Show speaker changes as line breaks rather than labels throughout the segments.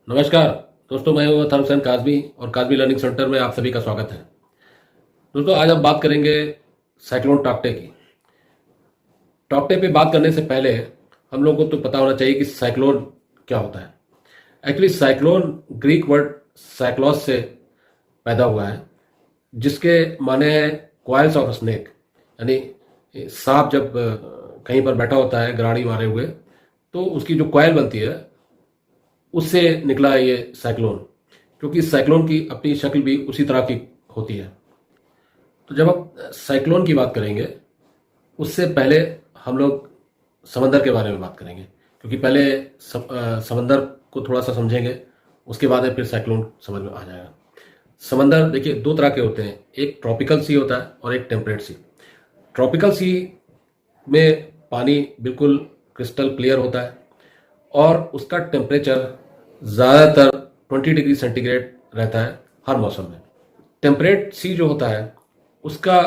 नमस्कार दोस्तों, मैं हूं अथर्व सेन काजमी और काजमी लर्निंग सेंटर में आप सभी का स्वागत है। दोस्तों, आज हम बात करेंगे साइक्लोन टॉकटे की। टॉकटे पे बात करने से पहले हम लोगों को तो पता होना चाहिए कि साइक्लोन क्या होता है। एक्चुअली साइक्लोन ग्रीक वर्ड साइक्लोस से पैदा हुआ है, जिसके माने है कॉइल्स ऑफ स्नेक, यानी सांप जब कहीं पर बैठा होता है गराड़ी मारे हुए, तो उसकी जो कॉइल बनती है उससे निकला है ये साइक्लोन। क्योंकि साइक्लोन की अपनी शक्ल भी उसी तरह की होती है। तो जब हम साइक्लोन की बात करेंगे, उससे पहले हम लोग समंदर के बारे में बात करेंगे, क्योंकि पहले समंदर को थोड़ा सा समझेंगे, उसके बाद में फिर साइक्लोन समझ में आ जाएगा। समंदर देखिए दो तरह के होते हैं, एक ट्रॉपिकल सी होता है और एक टेम्परेट सी। ट्रॉपिकल सी में पानी बिल्कुल क्रिस्टल क्लियर होता है और उसका टेम्परेचर ज़्यादातर 20 डिग्री सेंटीग्रेड रहता है हर मौसम में। टेम्परेट सी जो होता है उसका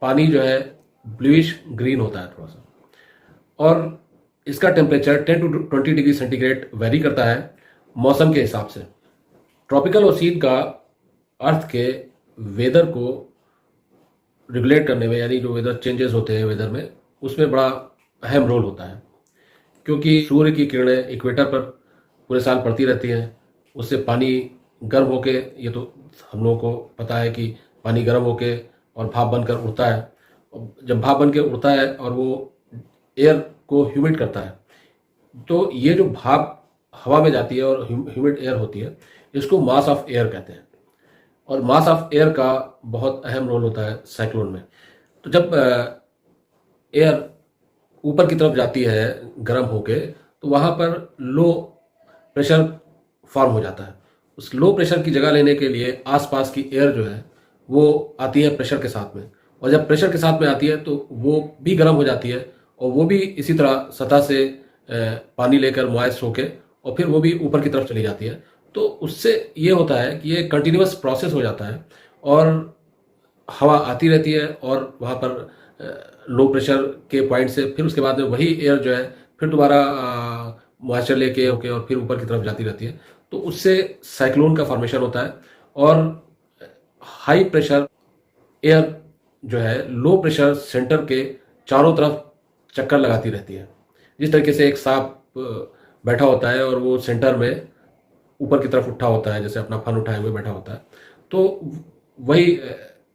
पानी जो है ब्लूइश ग्रीन होता है थोड़ा सा, और इसका temperature 10 to 20 degree centigrade vary करता है मौसम के हिसाब से। ट्रॉपिकल ओसीन का अर्थ के वेदर को रेगुलेट करने में, यानी जो वेदर चेंजेस होते हैं वेदर में, उसमें बड़ा अहम रोल होता है। क्योंकि सूर्य की किरणें इक्वेटर पर पूरे साल पड़ती रहती हैं, उससे पानी गर्म होके, ये तो हम लोगों को पता है कि पानी गर्म होके और भाप बनकर उड़ता है। और जब भाप बन के उड़ता है और वो एयर को ह्यूमिड करता है, तो ये जो भाप हवा में जाती है और ह्यूमिड एयर होती है, इसको मास ऑफ एयर कहते हैं। और मास ऑफ एयर का बहुत अहम रोल होता है साइक्लोन में। तो जब एयर ऊपर की तरफ जाती है गर्म होके, तो वहाँ पर लो प्रेशर फॉर्म हो जाता है। उस लो प्रेशर की जगह लेने के लिए आसपास की एयर जो है वो आती है प्रेशर के साथ में, और जब प्रेशर के साथ में आती है तो वो भी गर्म हो जाती है, और वो भी इसी तरह सतह से पानी लेकर मॉइस्ट होके और फिर वो भी ऊपर की तरफ चली जाती है। तो उससे ये होता है कि ये कंटिन्यूअस प्रोसेस हो जाता है और हवा आती रहती है, और वहाँ पर लो प्रेशर के पॉइंट से फिर उसके बाद में वही एयर जो है फिर दोबारा मॉइस्चर लेके होके और फिर ऊपर की तरफ जाती रहती है। तो उससे साइक्लोन का फॉर्मेशन होता है। और हाई प्रेशर एयर जो है लो प्रेशर सेंटर के चारों तरफ चक्कर लगाती रहती है। जिस तरीके से एक सांप बैठा होता है और वो सेंटर में ऊपर की तरफ उठा होता है, जैसे अपना फन उठाए हुए बैठा होता है, तो वही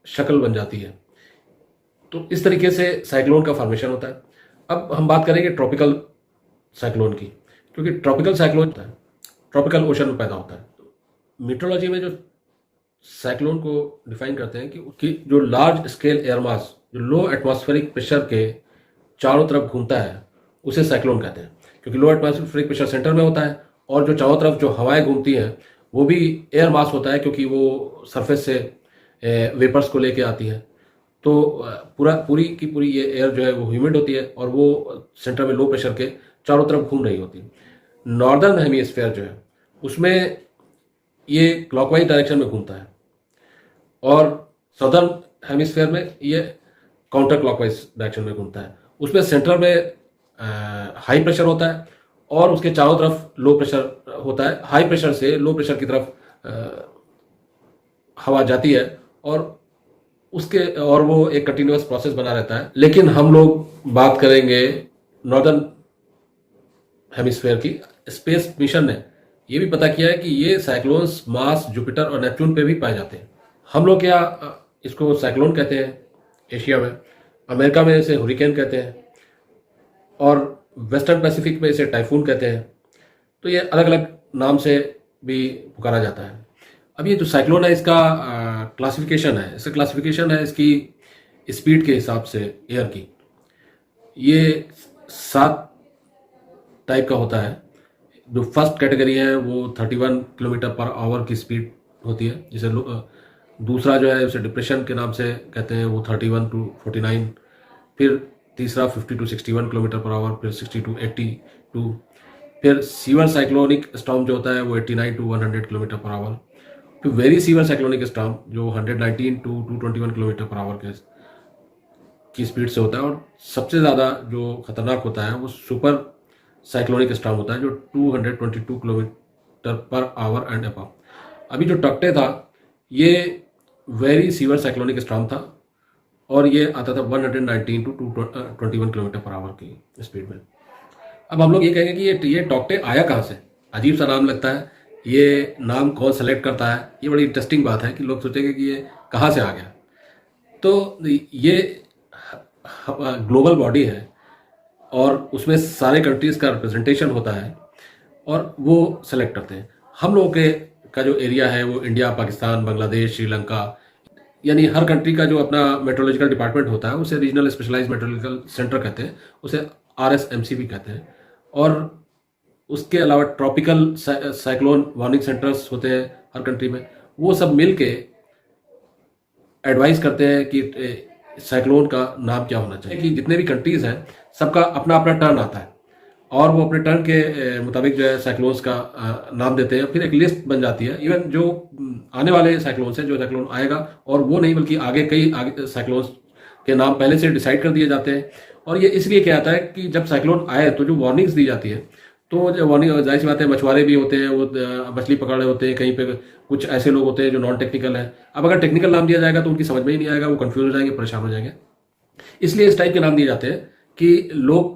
शक्ल बन जाती है। तो इस तरीके से साइक्लोन का फॉर्मेशन होता है। अब हम बात करेंगे ट्रॉपिकल साइक्लोन की, क्योंकि ट्रॉपिकल साइक्लोन होता है ट्रॉपिकल ओशन में पैदा होता है। मीटरोलॉजी में जो साइक्लोन को डिफाइन करते हैं कि जो लार्ज स्केल एयर मास जो लो एटमॉस्फेरिक प्रेशर के चारों तरफ घूमता है, उसे साइक्लोन कहते हैं। क्योंकि लो एटमॉस्फेरिक प्रेशर सेंटर में होता है और जो चारों तरफ जो हवाएं घूमती हैं वो भी एयर मास होता है, क्योंकि वो सरफेस से वेपर्स को लेके आती है। तो पूरी की पूरी ये एयर जो है वो ह्यूमिड होती है और वो सेंटर में लो प्रेशर के चारों तरफ घूम रही होती है। नॉर्दर्न हेमिस्फीयर जो है उसमें ये क्लॉकवाइज डायरेक्शन में घूमता है, और साउदर्न हेमिस्फीयर में ये काउंटर क्लॉकवाइज डायरेक्शन में घूमता है। उसमें सेंटर में हाई प्रेशर होता है और उसके चारों तरफ लो प्रेशर होता है। हाई प्रेशर से लो प्रेशर की तरफ हवा जाती है और वो एक कंटिन्यूअस प्रोसेस बना रहता है। लेकिन हम लोग बात करेंगे नॉर्दर्न हेमिस्फीयर की। स्पेस मिशन ने ये भी पता किया है कि ये साइक्लोन्स मार्स, जुपिटर और नेपच्यून पे भी पाए जाते हैं। हम लोग क्या इसको साइक्लोन कहते हैं एशिया में, अमेरिका में इसे हुरिकेन कहते हैं, और वेस्टर्न पैसिफिक में इसे टाइफून कहते हैं। तो ये अलग अलग नाम से भी पुकारा जाता है। अब ये जो साइक्लोन है इसका क्लासिफिकेशन है, इसकी स्पीड के हिसाब से एयर की। ये 7 टाइप का होता है। जो फर्स्ट कैटेगरी है वो 31 किलोमीटर पर आवर की स्पीड होती है, जिसे दूसरा जो है उसे डिप्रेशन के नाम से कहते हैं, वो 31 टू 49। फिर तीसरा 50 टू 61 किलोमीटर पर आवर, फिर 60 टू 82। फिर सीवर साइक्लोनिक स्टॉर्म जो होता है वो 89 टू 100 किलोमीटर पर आवर। फिर वेरी सीवर साइक्लोनिक स्टॉर्म जो 119 टू 221 किलोमीटर पर आवर की स्पीड से होता है। और सबसे ज़्यादा जो खतरनाक होता है वो सुपर साइक्लोनिक स्टॉर्म होता है, जो 222 kilometre per hour and above. अभी जो टॉक्टे था ये वेरी सीवियर साइक्लोनिक स्टॉर्म था और ये आता था 119 टू 221 किलोमीटर पर आवर की स्पीड में। अब हम लोग ये कहेंगे कि ये टॉक्टे आया कहाँ से, अजीब सा नाम लगता है, ये नाम कौन सेलेक्ट करता है, ये बड़ी इंटरेस्टिंग बात है कि लोग सोचेंगे कि ये कहाँ से आ गया। तो ये ग्लोबल बॉडी है और उसमें सारे कंट्रीज़ का रिप्रेजेंटेशन होता है और वो सेलेक्ट करते हैं। हम लोगों के का जो एरिया है वो इंडिया, पाकिस्तान, बांग्लादेश, श्रीलंका, यानी हर कंट्री का जो अपना मेट्रोलॉजिकल डिपार्टमेंट होता है उसे रीजनल स्पेशलाइज्ड मेट्रोलॉजिकल सेंटर कहते हैं, उसे RSMC भी कहते हैं। और उसके अलावा ट्रॉपिकल साइक्लोन वार्निंग सेंटर्स होते हैं हर कंट्री में, वो सब मिल के एडवाइस करते हैं कि साइक्लोन का नाम क्या होना चाहिए। कि जितने भी कंट्रीज़ हैं सबका अपना अपना टर्न आता है और वो अपने टर्न के मुताबिक जो है साइक्लोन्स का नाम देते हैं, फिर एक लिस्ट बन जाती है। इवन जो आने वाले साइक्लोन्स हैं, जो साइक्लोन आएगा और वो नहीं बल्कि आगे साइक्लोन्स के नाम पहले से डिसाइड कर दिए जाते हैं। और ये इसलिए क्या आता है कि जब साइक्लोन आए तो जो वार्निंग्स दी जाती है, तो जो वार्निंग, जाहिर सी बात है मछुआरे भी होते हैं, वो मछली पकड़ रहे होते हैं, कहीं पे कुछ ऐसे लोग होते हैं जो नॉन टेक्निकल है। अब अगर टेक्निकल नाम दिया जाएगा तो उनकी समझ में ही नहीं आएगा, वो कंफ्यूज हो जाएंगे, परेशान हो जाएंगे। इसलिए इस टाइप के नाम दिए जाते हैं कि लोग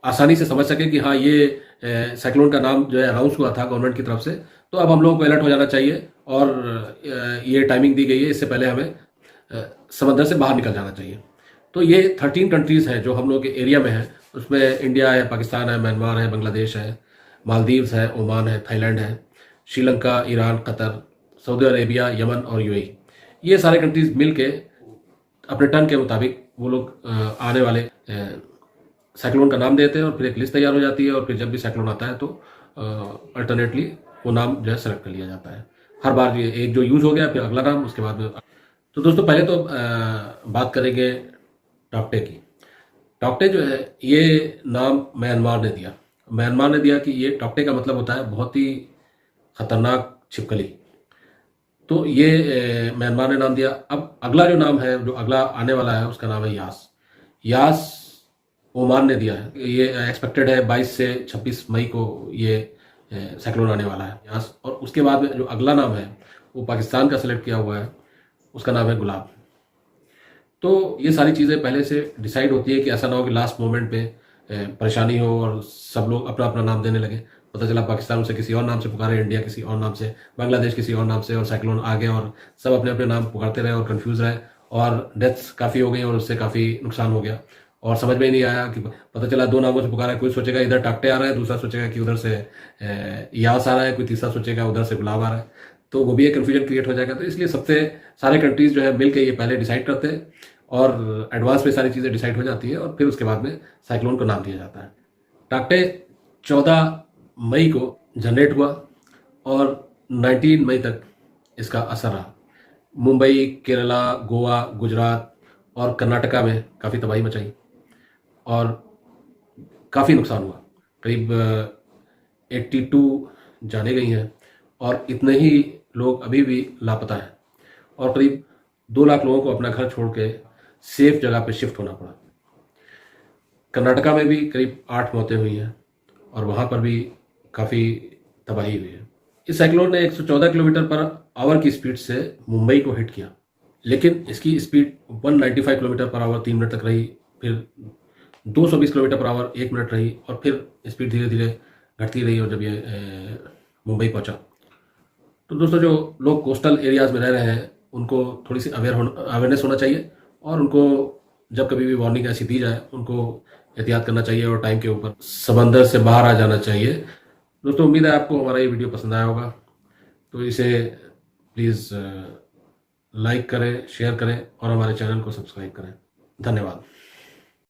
आसानी से समझ सके कि हाँ ये साइक्लोन का नाम जो है अनाउंस हुआ था गवर्नमेंट की तरफ से, तो अब हम लोगों को अलर्ट हो जाना चाहिए और ये टाइमिंग दी गई है, इससे पहले हमें समंदर से बाहर निकल जाना चाहिए। तो ये 13 कंट्रीज़ हैं जो हम लोग के एरिया में हैं। उसमें इंडिया है, पाकिस्तान है, म्यांमार है, बांग्लादेश है, मालदीव्स है, ओमान है, थाईलैंड है, Sri Lanka, Iran, Qatar, Saudi Arabia, Yemen और UAE। ये सारे कंट्रीज़ मिल के अपने टर्न के मुताबिक वो लोग आने वाले साइक्लोन का नाम देते हैं और फिर एक लिस्ट तैयार हो जाती है और फिर जब भी साइक्लोन आता है तो अल्टरनेटली वो नाम जो है सेलेक्ट कर लिया जाता है। हर बार ये एक जो यूज़ हो गया फिर अगला नाम, उसके बाद में। तो दोस्तों पहले तो बात करेंगे टॉक्टे की। टॉक्टे जो है ये नाम म्यांमार ने दिया। म्यांमार ने दिया कि ये टॉक्टे का मतलब होता है बहुत ही खतरनाक छिपकली। तो ये म्यांमार ने नाम दिया। अब अगला जो नाम है, जो अगला आने वाला है, उसका नाम है यास। यास ओमान ने दिया है। ये एक्सपेक्टेड है 22 से 26 मई को ये साइक्लोन आने वाला है, यास। और उसके बाद में जो अगला नाम है वो पाकिस्तान का सिलेक्ट किया हुआ है, उसका नाम है गुलाब। तो ये सारी चीज़ें पहले से डिसाइड होती है कि ऐसा ना हो कि लास्ट मोमेंट पे परेशानी हो और सब लोग अपना अपना नाम देने लगे। पता चला पाकिस्तान उसे किसी और नाम से पुकारे, इंडिया किसी और नाम से, बांग्लादेश किसी और नाम से, और साइक्लोन आ गए और सब अपने अपने नाम पुकारते रहे और कंफ्यूज रहे और डेथ्स काफ़ी हो गई और उससे काफ़ी नुकसान हो गया और समझ में ही नहीं आया कि पता चला 2 नामों से पुकारा है। कोई सोचेगा इधर टॉक्टे आ रहा है, दूसरा सोचेगा कि उधर से यास आ रहा है, कोई तीसरा सोचेगा उधर से गुलाब आ रहा है, तो वो भी एक कन्फ्यूजन क्रिएट हो जाएगा। तो इसलिए सबसे सारे कंट्रीज़ जो है मिल के ये पहले डिसाइड करते हैं और एडवांस में सारी चीज़ें डिसाइड हो जाती है और फिर उसके बाद में साइक्लोन को नाम दिया जाता है। टॉक्टे 14 मई को जनरेट हुआ और 19 मई तक इसका असर रहा। मुंबई, केरला, गोवा, गुजरात और कर्नाटका में काफ़ी तबाही मचाई और काफ़ी नुकसान हुआ। करीब 82 जाने गई हैं और इतने ही लोग अभी भी लापता हैं और करीब 2 लाख लोगों को अपना घर छोड़ के सेफ जगह पे शिफ्ट होना पड़ा। कर्नाटका में भी करीब 8 मौतें हुई हैं और वहाँ पर भी काफ़ी तबाही हुई है। इस साइक्लोन ने 114 किलोमीटर पर आवर की स्पीड से मुंबई को हिट किया, लेकिन इसकी speed 195 kilometre per hour 3 minute तक रही, फिर 220 किलोमीटर पर आवर 1 मिनट रही और फिर स्पीड धीरे धीरे घटती रही और जब ये मुंबई पहुंचा। तो दोस्तों जो लोग कोस्टल एरियाज़ में रह रहे हैं उनको थोड़ी सी अवेयरनेस होना चाहिए और उनको जब कभी भी वार्निंग ऐसी दी जाए उनको एहतियात करना चाहिए और टाइम के ऊपर समंदर से बाहर आ जाना चाहिए। दोस्तों उम्मीद है आपको हमारा ये वीडियो पसंद आया होगा, तो इसे प्लीज़ लाइक करें, शेयर करें और हमारे चैनल को सब्सक्राइब करें। धन्यवाद।